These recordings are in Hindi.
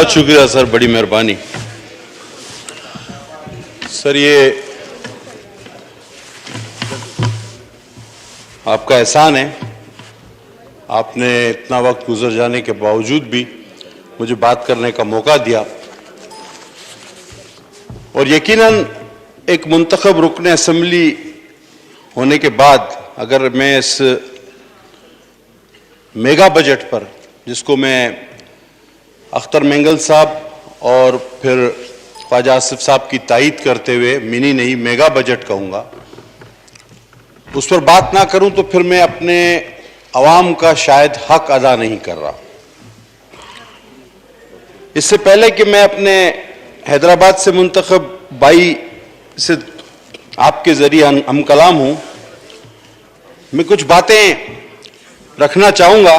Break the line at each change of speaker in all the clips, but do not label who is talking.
बहुत शुक्रिया सर, बड़ी मेहरबानी सर। ये आपका एहसान है, आपने इतना वक्त गुजर जाने के बावजूद भी मुझे बात करने का मौका दिया। और यकीनन एक मुंतखब रुकन असेंबली होने के बाद अगर मैं इस मेगा बजट पर, जिसको मैं अख्तर मेंगल साहब और फिर ख्वाजा आसिफ साहब की तायीद करते हुए मिनी नहीं मेगा बजट कहूँगा, उस पर बात ना करूं तो फिर मैं अपने अवाम का शायद हक अदा नहीं कर रहा। इससे पहले कि मैं अपने हैदराबाद से मुंतखब भाई से आपके जरिए हम कलाम हूं, मैं कुछ बातें रखना चाहूंगा।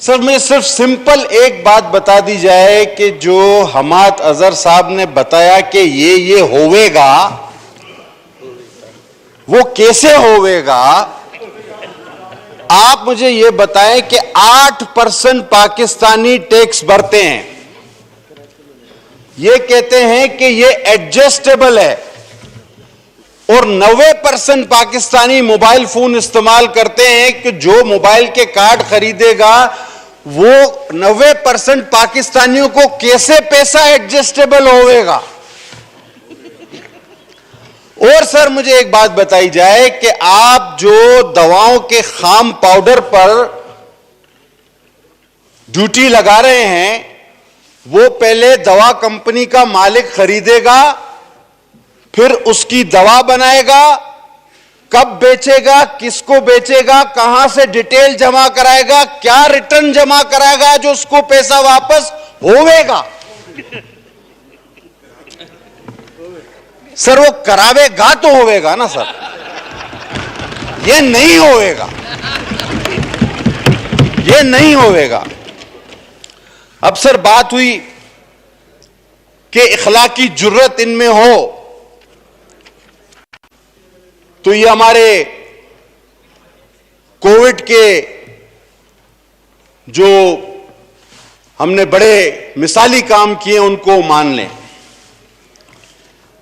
सर, मैं सिर्फ सिंपल एक बात बता दी जाए कि जो हमाद अजहर साहब ने बताया कि ये होवेगा, वो कैसे होवेगा। आप मुझे ये बताएं कि 8% पाकिस्तानी टैक्स भरते हैं, ये कहते हैं कि ये एडजस्टेबल है, और 90% पाकिस्तानी मोबाइल फोन इस्तेमाल करते हैं कि जो मोबाइल के कार्ड खरीदेगा वो 90% पाकिस्तानियों को कैसे पैसा एडजस्टेबल होवेगा। और सर, मुझे एक बात बताई जाए कि आप जो दवाओं के खाम पाउडर पर ड्यूटी लगा रहे हैं, वो पहले दवा कंपनी का मालिक खरीदेगा, फिर उसकी दवा बनाएगा, कब बेचेगा, किसको बेचेगा, कहां से डिटेल जमा कराएगा, क्या रिटर्न जमा कराएगा जो उसको पैसा वापस होवेगा। सर, वो करावेगा तो होवेगा ना सर, ये नहीं होवेगा, ये नहीं होवेगा। अब सर, बात हुई कि इखलाकी जुर्रत इनमें हो, तो ये हमारे कोविड के जो हमने बड़े मिसाली काम किए उनको मान लें।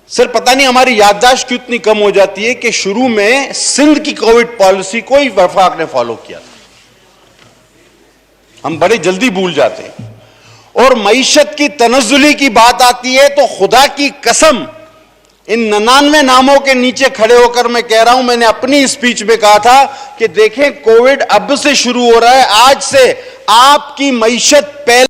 सर, पता नहीं हमारी याददाश्त क्यों इतनी कम हो जाती है कि शुरू में सिंध की कोविड पॉलिसी को ही वफाक ने फॉलो किया था, हम बड़े जल्दी भूल जाते हैं। और मईशत की तनज़्ज़ुली की बात आती है तो खुदा की कसम, इन 99 नामों के नीचे खड़े होकर मैं कह रहा हूं, मैंने अपनी स्पीच में कहा था कि देखें, कोविड अब से शुरू हो रहा है, आज से आपकी मईशत पहले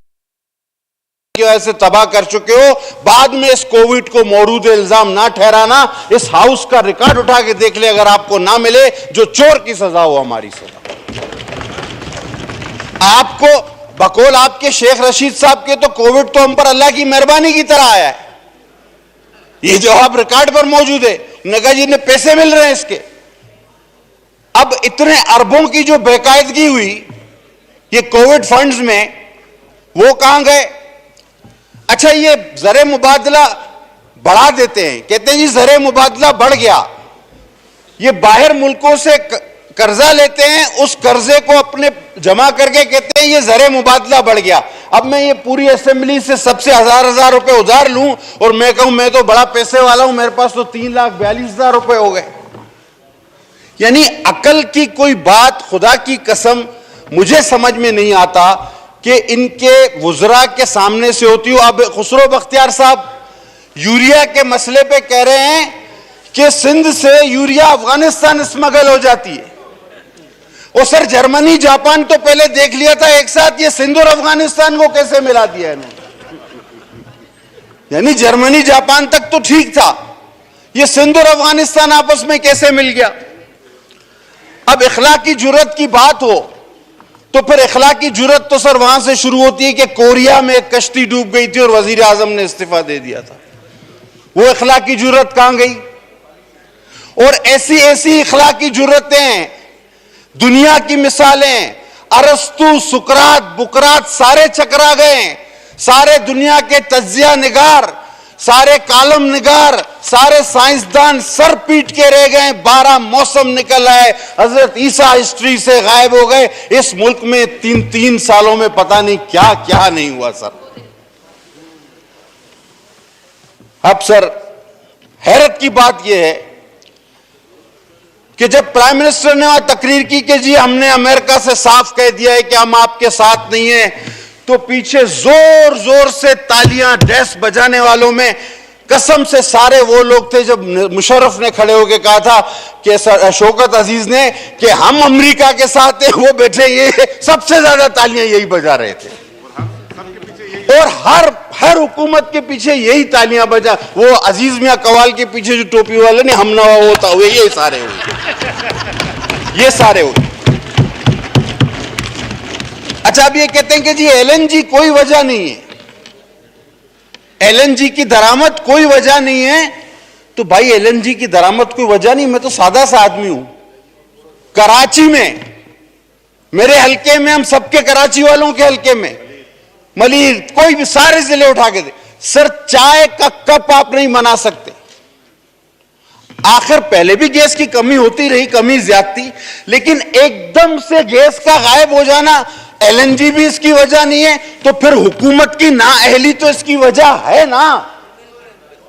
की वजह से तबाह कर चुके हो, बाद में इस कोविड को मौरूद इल्जाम ना ठहराना। इस हाउस का रिकॉर्ड उठा के देख ले, अगर आपको ना मिले, जो चोर की सजा हो हमारी सजा। आपको बकौल आपके शेख रशीद साहब के तो कोविड तो हम पर अल्लाह की मेहरबानी की तरह आया है, ये जवाब रिकॉर्ड पर मौजूद है। नगा जी ने पैसे मिल रहे हैं इसके। अब इतने अरबों की जो बेकायदगी हुई ये कोविड फंड्स में, वो कहां गए। अच्छा, ये ज़र मुबादला बढ़ा देते हैं, कहते हैं जी ज़र मुबादला बढ़ गया। ये बाहर मुल्कों से कर्जा लेते हैं, उस कर्जे को अपने जमा करके कहते हैं ये ज़र मुबादला बढ़ गया। अब मैं ये पूरी असेंबली से सबसे हजार रुपए उधार लूं और मैं कहूं मैं तो बड़ा पैसे वाला हूं, मेरे पास तो 3,42,000 रुपए हो गए। यानी अकल की कोई बात, खुदा की कसम मुझे समझ में नहीं आता कि इनके वुज़रा के सामने से होती हो। अब खुसरो बख्तियार साहब यूरिया के मसले पे कह रहे हैं कि सिंध से यूरिया अफगानिस्तान स्मगल हो जाती है। और सर, जर्मनी जापान तो पहले देख लिया था एक साथ, ये सिंध और अफगानिस्तान को कैसे मिला दिया इन्होंने। यानी जर्मनी जापान तक तो ठीक था, ये सिंध और अफगानिस्तान आपस में कैसे मिल गया। अब इखलाकी जुर्रत की बात हो तो फिर इखलाकी जुर्रत तो सर वहां से शुरू होती है कि कोरिया में एक कश्ती डूब गई थी और वजीर आजम ने इस्तीफा दे दिया था। वो इखलाकी जुर्रत कहां गई। और ऐसी ऐसी इखलाकी जुर्रतें, दुनिया की मिसालें, अरस्तु, सुकरात, बुकरात सारे चकरा गए। सारे दुनिया के तज्जिया निगार सारे कालम निगार, सारे साइंसदान सर पीट के रह गए। 12 मौसम निकल आए, हजरत ईसा हिस्ट्री से गायब हो गए। इस मुल्क में तीन सालों में पता नहीं क्या क्या नहीं हुआ सर। अब सर हैरत की बात यह है कि जब प्राइम मिनिस्टर ने वहां तकरीर की कि जी हमने अमेरिका से साफ कह दिया है कि हम आपके साथ नहीं हैं, तो पीछे जोर जोर से तालियां डेस्क बजाने वालों में कसम से सारे वो लोग थे जब मुशर्रफ ने खड़े होकर कहा था कि शौकत अजीज ने कि हम अमेरिका के साथ हैं, वो बैठे ये सबसे ज्यादा तालियां यही बजा रहे थे। और हर हुकूमत के पीछे यही तालियां बजा। वो अजीज मियां कवाल के पीछे जो टोपी वाले ने हम नवा होता हुए ये सारे हुए, ये सारे हुए। अच्छा, अब ये कहते हैं कि जी एलएनजी कोई वजह नहीं है, एलएनजी की दरामद कोई वजह नहीं है। तो भाई एलएनजी की दरामद कोई वजह नहीं, मैं तो सादा सा आदमी हूं। कराची में, मेरे हलके में, हम सबके कराची वालों के हलके में, मलीर कोई भी सारे जिले उठा के दे सर, चाय का कप आप नहीं बना सकते। आखिर पहले भी गैस की कमी होती रही, कमी ज्यादती, लेकिन एकदम से गैस का गायब हो जाना, एलएनजी भी इसकी वजह नहीं है। तो फिर हुकूमत की नाअहली तो इसकी वजह है ना,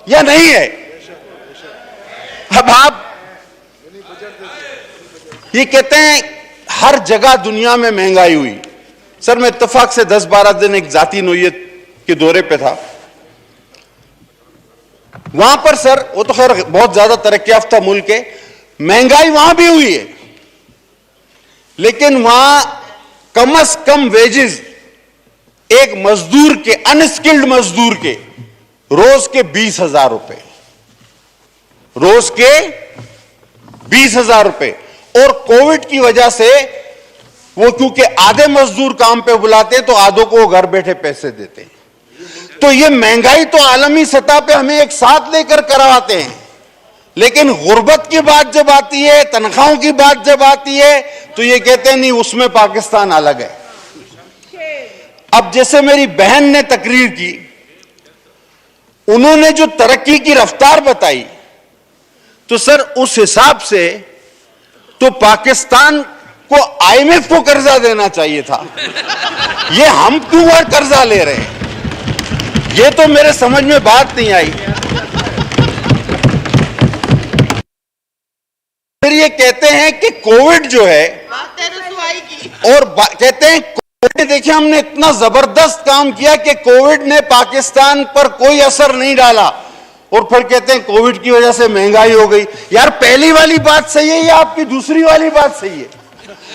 या नहीं है? अब आप ये कहते हैं हर जगह दुनिया में महंगाई हुई। सर मैं इत्तेफाक से 10-12 दिन एक जाती नोयत के दौरे पे था। वहां पर सर, वो तो खैर बहुत ज्यादा तरक्की याफ्ता मुल्क है, महंगाई वहां भी हुई है, लेकिन वहां कम से कम वेजेस एक मजदूर के, अनस्किल्ड मजदूर के रोज के 20,000 रुपए, रोज के 20,000 रुपए। और कोविड की वजह से वो क्योंकि आधे मजदूर काम पे बुलाते हैं तो आधों को घर बैठे पैसे देते हैं। तो ये महंगाई तो आलमी सतह पे हमें एक साथ लेकर करवाते हैं, लेकिन गुर्बत की बात जब आती है, तनख्वाहों की बात जब आती है, तो ये कहते हैं नहीं उसमें पाकिस्तान अलग है। अब जैसे मेरी बहन ने तकरीर की, उन्होंने जो तरक्की की रफ्तार बताई, तो सर उस हिसाब से तो पाकिस्तान को आईएमएफ को कर्जा देना चाहिए था। ये हम क्यों और कर्जा ले रहे हैं, ये तो मेरे समझ में बात नहीं आई। फिर ये कहते हैं कि कोविड जो है, और कहते हैं कोविड, देखिए हमने इतना जबरदस्त काम किया कि कोविड ने पाकिस्तान पर कोई असर नहीं डाला, और फिर कहते हैं कोविड की वजह से महंगाई हो गई। यार पहली वाली बात सही है या आपकी दूसरी वाली बात सही है?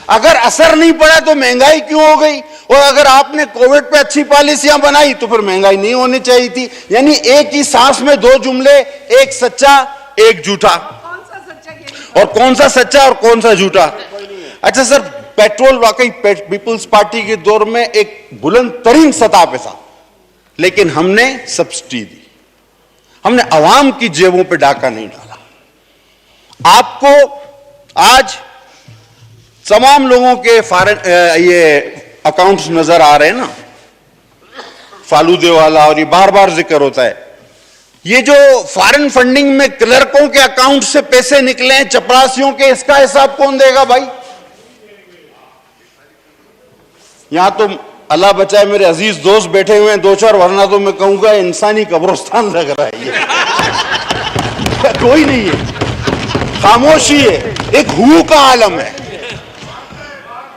अगर असर नहीं पड़ा तो महंगाई क्यों हो गई? और अगर आपने कोविड पे अच्छी पॉलिसियां बनाई तो फिर महंगाई नहीं होनी चाहिए थी। यानी एक ही सांस में दो जुमले, एक सच्चा एक झूठा। और कौन सा सच्चा और कौन सा झूठा? अच्छा सर, पेट्रोल वाकई पीपल्स पार्टी के दौर में एक बुलंद तरीन सतह पे था, लेकिन हमने सब्सिडी दी, हमने अवाम की जेबों पे डाका नहीं डाला। आपको आज तमाम लोगों के ये अकाउंट्स नजर आ रहे हैं ना, फालूदे वाला, और ये बार बार जिक्र होता है। ये जो फॉरेन फंडिंग में क्लर्कों के अकाउंट से पैसे निकले हैं, चपरासियों के, इसका हिसाब कौन देगा भाई? यहां तो अल्लाह बचाए मेरे अजीज दोस्त बैठे हुए हैं 2-4, वरना तो मैं कहूंगा इंसानी कब्रिस्तान लग रहा है ये। कोई नहीं है, खामोशी है, एक हू का आलम है।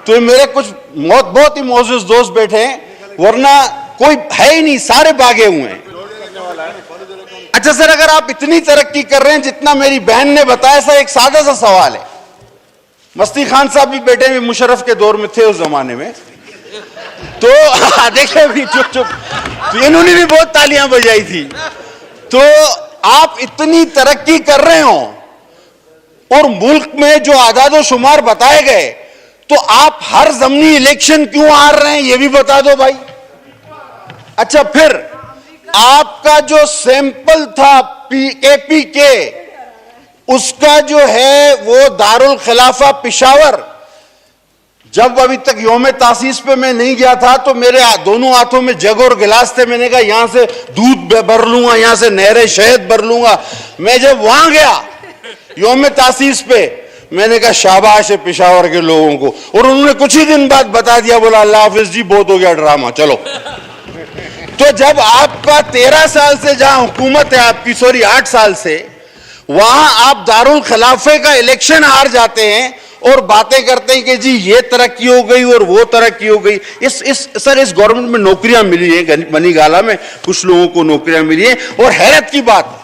तो मेरे कुछ बहुत ही मोअज़्ज़िज़ दोस्त बैठे हैं, वरना कोई है ही नहीं, सारे भागे हुए हैं। अच्छा सर, अगर आप इतनी तरक्की कर रहे हैं जितना मेरी बहन ने बताया, सर एक सादा सा सवाल है। मस्ती खान साहब भी बैठे हुए, मुशर्रफ के दौर में थे उस जमाने में, तो देखिए भी चुप चुप, तो इन्होंने भी बहुत तालियां बजाई थी। तो आप इतनी तरक्की कर रहे हो और मुल्क में जो आदाद शुमार बताए गए, तो आप हर जमनी इलेक्शन क्यों हार रहे हैं, ये भी बता दो भाई। अच्छा, फिर आपका जो सैंपल था केपीके, उसका जो है वो दारुल खिलाफा पिशावर, जब अभी तक यौम तासीस पे मैं नहीं गया था तो मेरे दोनों हाथों में जग और गिलास थे। मैंने कहा यहां से दूध भर लूंगा, यहां से नहरे शहद भर लूंगा। मैं जब वहां गया यौम तासीस पे, मैंने कहा शाबाश है पेशावर के लोगों को, और उन्होंने कुछ ही दिन बाद बता दिया, बोला अल्लाह हाफिज जी बहुत हो गया ड्रामा, चलो। तो जब आपका 13 साल से जहां हुकूमत है आपकी, सॉरी 8 साल से, वहां आप दारुल खिलाफे का इलेक्शन हार जाते हैं और बातें करते हैं कि जी ये तरक्की हो गई और वो तरक्की हो गई। इस गवर्नमेंट में नौकरियां मिली है, मनीगाला में कुछ लोगों को नौकरियां मिली है। और हैरत की बात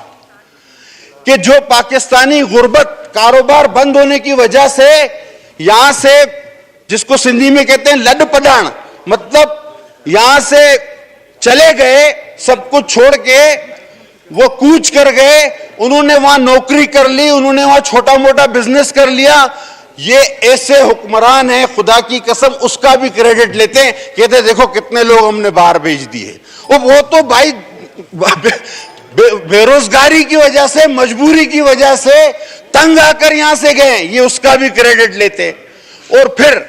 कि जो पाकिस्तानी गुर्बत कारोबार बंद होने की वजह से यहां से, जिसको सिंधी में कहते हैं लड पडान, मतलब यहां से चले गए, सब कुछ छोड़ के वो कूच कर गए, उन्होंने वहां नौकरी कर ली, उन्होंने वहां छोटा मोटा बिजनेस कर लिया। ये ऐसे हुक्मरान हैं, खुदा की कसम उसका भी क्रेडिट लेते हैं, कहते देखो कितने लोग हमने बाहर भेज दिए। वो तो भाई बेरोजगारी की वजह से, मजबूरी की वजह से तंग आकर यहां से गए, ये उसका भी क्रेडिट लेते। और फिर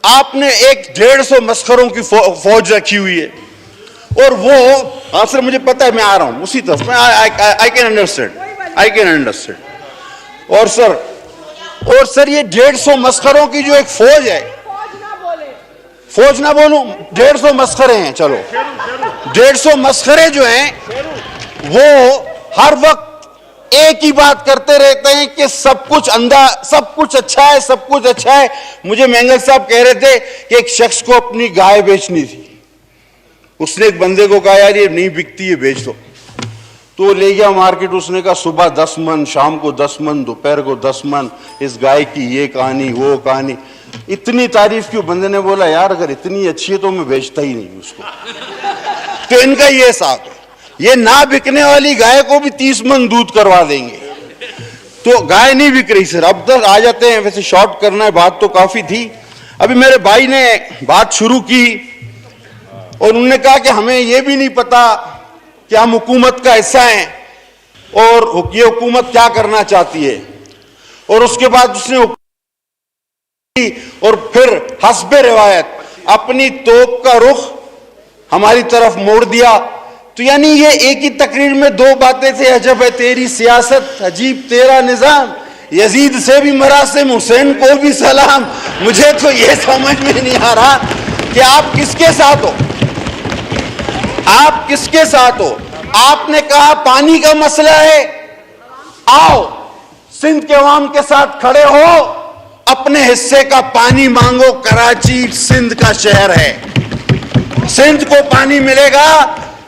आपने एक 150 मस्खरों की फौज रखी हुई है, और वो, हाँ सर मुझे पता है, मैं आ रहा हूं उसी तरफ में, आई कैन अंडरस्टैंड। और सर ये 150 मस्खरों की जो एक फौज है, फौज ना बोलूं, 150 मस्खरे हैं, चलो 150 मस्खरे जो हैं वो हर वक्त एक ही बात करते रहते हैं कि सब कुछ सब कुछ अच्छा है, सब कुछ अच्छा है। मुझे मेंगल साहब कह रहे थे कि एक शख्स को अपनी गाय बेचनी थी, उसने एक बंदे को कहा यार ये नहीं बिकती है, बेच दो। तो वो ले गया मार्केट, उसने कहा सुबह 10 मन, शाम को 10 मन, दोपहर को 10 मन, इस गाय की ये कहानी वो कहानी, इतनी तारीफ की। बंदे ने बोला यार अगर इतनी अच्छी है तो मैं बेचता ही नहीं उसको। तो इनका ये साथ है, ये ना बिकने वाली गाय को भी 30 मन दूध करवा देंगे। तो गाय नहीं बिक रही सर। अब तक आ जाते हैं, वैसे शॉर्ट करना है, बात तो काफी थी। अभी मेरे भाई ने बात शुरू की और उन्होंने कहा कि हमें यह भी नहीं पता कि हम हुकूमत का हिस्सा हैं और ये हुकूमत क्या करना चाहती है। और उसके बाद उसने और फिर हस्बे रिवायत अपनी तोप का रुख हमारी तरफ मोड़ दिया। तो यानी ये एक ही तकरीर में दो बातें थे, अजब है तेरी सियासत, अजीब तेरा निजाम, यजीद से भी मरासिम, हुसैन को भी सलाम। मुझे तो ये समझ में नहीं आ रहा कि आप किसके साथ हो, आप किसके साथ हो। आपने कहा पानी का मसला है, आओ सिंध के अवाम के साथ खड़े हो, अपने हिस्से का पानी मांगो। कराची सिंध का शहर है, सिंध को पानी मिलेगा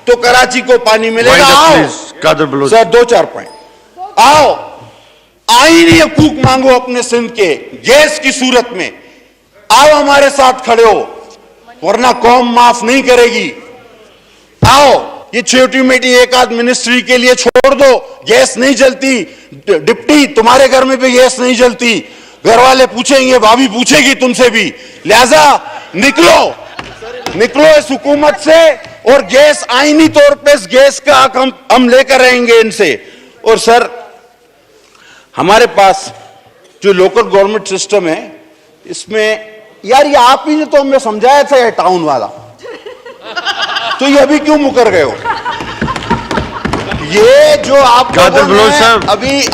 तो कराची को पानी मिलेगा। आओ सर 2-4 पॉइंट, आओ आईनी हकूक मांगो अपने सिंध के, गैस की सूरत में आओ हमारे साथ खड़े हो, वरना कौम माफ नहीं करेगी। आओ ये छोटी मोटी एक आध मिनिस्ट्री के लिए छोड़ दो, गैस नहीं जलती, डिप्टी तुम्हारे घर में भी गैस नहीं जलती, घर वाले पूछेंगे, भाभी पूछेगी तुमसे भी, लिहाजा निकलो इस हुकूमत से और गैस आईनी तौर पे इस गैस का हक हम लेकर रहेंगे इनसे। और सर हमारे पास जो लोकल गवर्नमेंट सिस्टम है, इसमें यार ये आप ही ने तो हमें समझाया था ये टाउन वाला, तो ये अभी क्यों मुकर गए हो? ये जो आप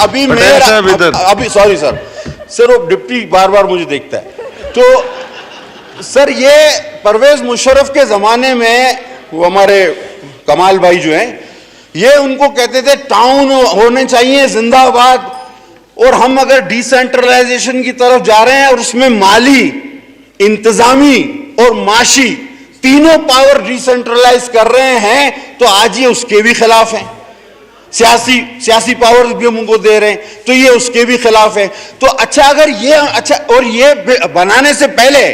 अभी मेरा अभी सॉरी सर वो डिप्टी बार बार मुझे देखता है। तो सर ये परवेज मुशर्रफ के जमाने में वो हमारे कमाल भाई जो हैं, ये उनको कहते थे टाउन होने चाहिए जिंदाबाद, और हम अगर डिसेंट्रलाइजेशन की तरफ जा रहे हैं और उसमें माली, इंतजामी और माशी तीनों पावर डिसेंट्रलाइज कर रहे हैं, तो आज ये उसके भी खिलाफ हैं। सियासी पावर भी हम उनको दे रहे हैं तो ये उसके भी खिलाफ है। तो अच्छा अगर ये अच्छा, और ये बनाने से पहले,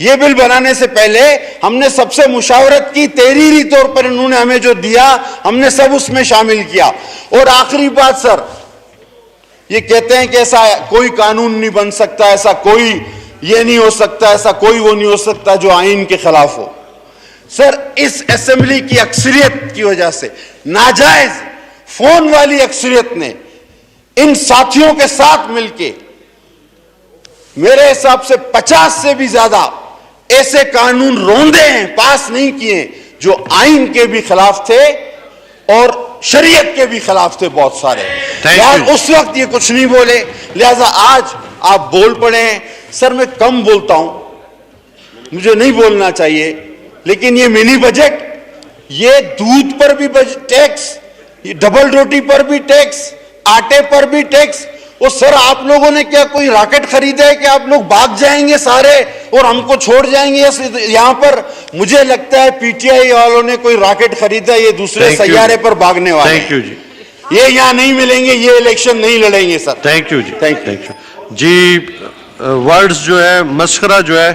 ये बिल बनाने से पहले हमने सबसे मुशावरत की, तहरीरी तौर पर इन्होंने हमें जो दिया हमने सब उसमें शामिल किया। और आखिरी बात सर, ये कहते हैं कि ऐसा कोई कानून नहीं बन सकता, ऐसा कोई ये नहीं हो सकता, ऐसा कोई वो नहीं हो सकता जो आईन के खिलाफ हो। सर इस असेंबली की अक्सरियत की वजह से, नाजायज फोन वाली अक्सरियत ने इन साथियों के साथ मिलके मेरे हिसाब से 50 से भी ज्यादा ऐसे कानून रोंदे हैं, पास नहीं किए, जो आइन के भी खिलाफ थे और शरीयत के भी खिलाफ थे बहुत सारे। लिहाजा उस वक्त ये कुछ नहीं बोले, लिहाजा आज आप बोल पड़े हैं। सर मैं कम बोलता हूं, मुझे नहीं बोलना चाहिए, लेकिन ये मिनी बजट, ये दूध पर भी टैक्स, ये डबल रोटी पर भी टैक्स, आटे पर भी टैक्स। वो सर आप लोगों ने क्या कोई रॉकेट खरीदा है कि आप लोग भाग जाएंगे सारे और हमको छोड़ जाएंगे यहां पर? मुझे लगता है पीटीआई वालों ने कोई रॉकेट खरीदा, ये दूसरे सैयारे पर भागने वाले।
थैंक यू जी।
ये यहां नहीं मिलेंगे, ये इलेक्शन नहीं लड़ेंगे सर।
थैंक यू जी।
थैंक यू
जी। वर्ड्स जो है, मस्खरा जो है